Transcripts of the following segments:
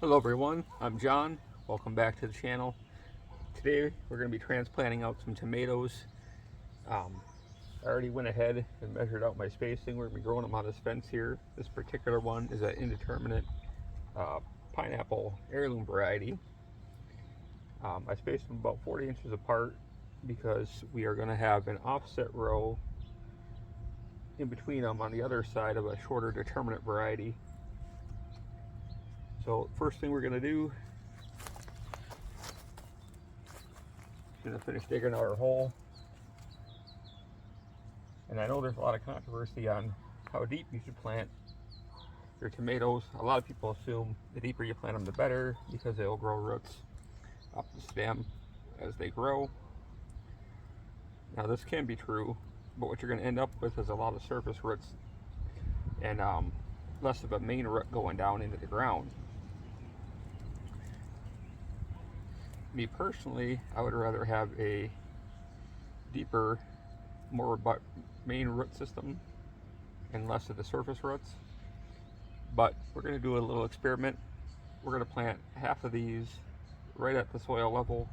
Hello everyone, I'm John. Welcome back to the channel. Today we're going to be transplanting out some tomatoes. I already went ahead and measured out my spacing. We're going to be growing them on this fence here. This particular one is an indeterminate uh, pineapple heirloom variety. I spaced them about 40 inches apart because we are going to have an offset row in between them on the other side of a shorter determinate variety. So first thing we're going to do, going to finish digging our hole. And I know there's a lot of controversy on how deep you should plant your tomatoes. A lot of people assume the deeper you plant them, the better, because they'll grow roots up the stem as they grow. Now this can be true, but what you're going to end up with is a lot of surface roots and less of a main root going down into the ground. Me personally, I would rather have a deeper, more main root system and less of the surface roots. But we're going to do a little experiment. We're going to plant half of these right at the soil level,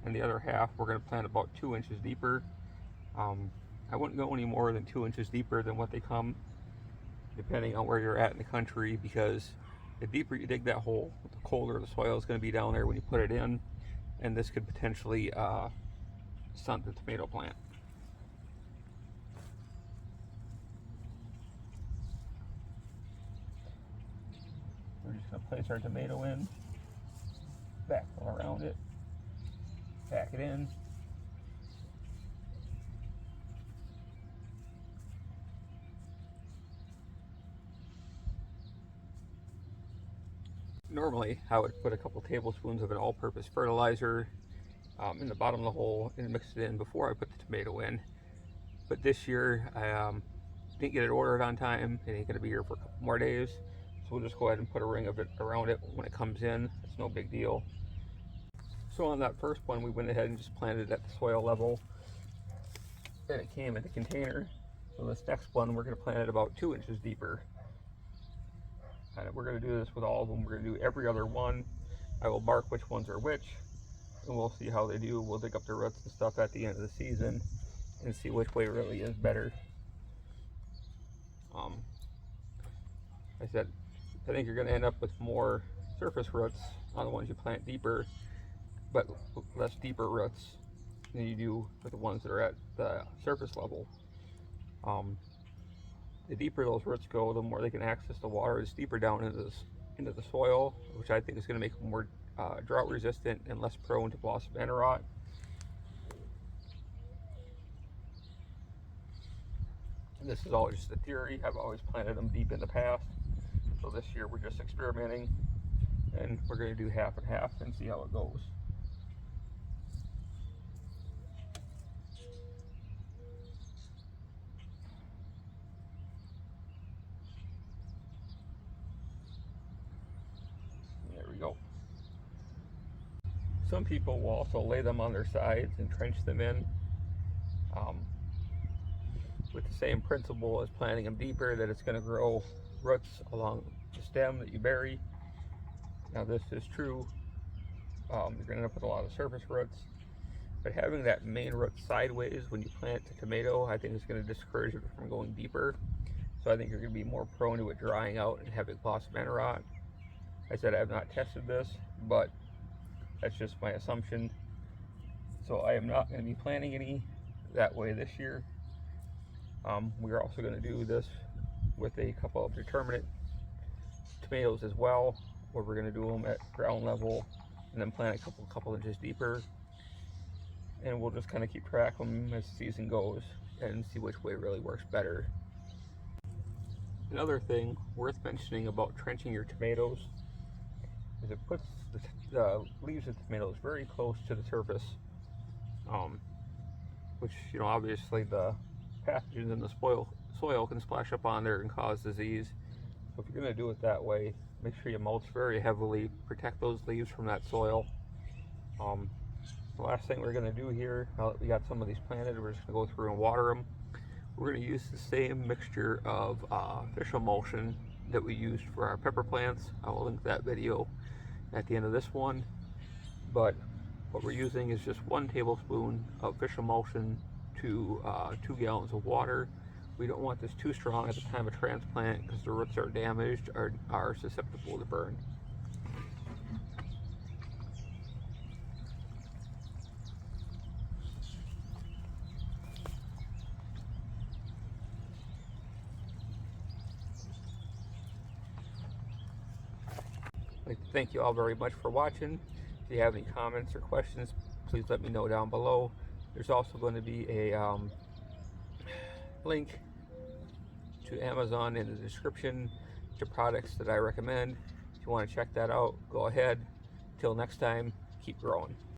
and the other half we're going to plant about 2 inches deeper. I wouldn't go any more than 2 inches deeper than what they come, depending on where you're at in the country, because the deeper you dig that hole, the colder the soil is going to be down there when you put it in, and this could potentially stunt the tomato plant. We're just going to place our tomato in, backfill around it, pack it in. Normally, I would put a couple tablespoons of an all-purpose fertilizer in the bottom of the hole and mix it in before I put the tomato in. But this year, I didn't get it ordered on time. It ain't going to be here for a couple more days. So we'll just go ahead and put a ring of it around it when it comes in. It's no big deal. So on that first one, we went ahead and just planted it at the soil level. And it came in the container. So this next one, we're going to plant it about 2 inches deeper. And we're going to do this with all of them. We're going to do every other one. I will mark which ones are which, and we'll see how they do. We'll dig up the roots and stuff at the end of the season and see which way really is better. I said, I think you're going to end up with more surface roots on the ones you plant deeper, but less deeper roots than you do with the ones that are at the surface level. The deeper those roots go, the more they can access the water. It's deeper down into the soil, which I think is going to make them more drought resistant and less prone to blossom end rot. And this is all just a theory. I've always planted them deep in the past. So this year we're just experimenting, and we're going to do half and half and see how it goes. There we go. Some people will also lay them on their sides and trench them in with the same principle as planting them deeper, that it's going to grow roots along the stem that you bury. Now this is true. You're going to end up with a lot of surface roots, but having that main root sideways when you plant the tomato, I think is going to discourage it from going deeper. So I think you're going to be more prone to it drying out and having blossom end rot. I said I have not tested this, but that's just my assumption. So I am not going to be planting any that way this year. We're also going to do this with a couple of determinate tomatoes as well, where we're going to do them at ground level and then plant a couple inches deeper. And we'll just kind of keep track of them as the season goes and see which way really works better. Another thing worth mentioning about trenching your tomatoes is it puts the leaves of the tomatoes very close to the surface, which, you know, obviously the pathogens in the soil can splash up on there and cause disease. So if you're going to do it that way, make sure you mulch very heavily, protect those leaves from that soil. The last thing we're going to do here, now that we got some of these planted, we're just going to go through and water them. We're going to use the same mixture of fish emulsion that we used for our pepper plants. I will link that video at the end of this one. But what we're using is just 1 tablespoon of fish emulsion to 2 gallons of water. We don't want this too strong at the time of transplant because the roots are damaged or are susceptible to burn. I'd like to thank you all very much for watching. If you have any comments or questions, please let me know down below. There's also going to be a link to Amazon in the description to products that I recommend. If you want to check that out, go ahead. Till next time, keep growing.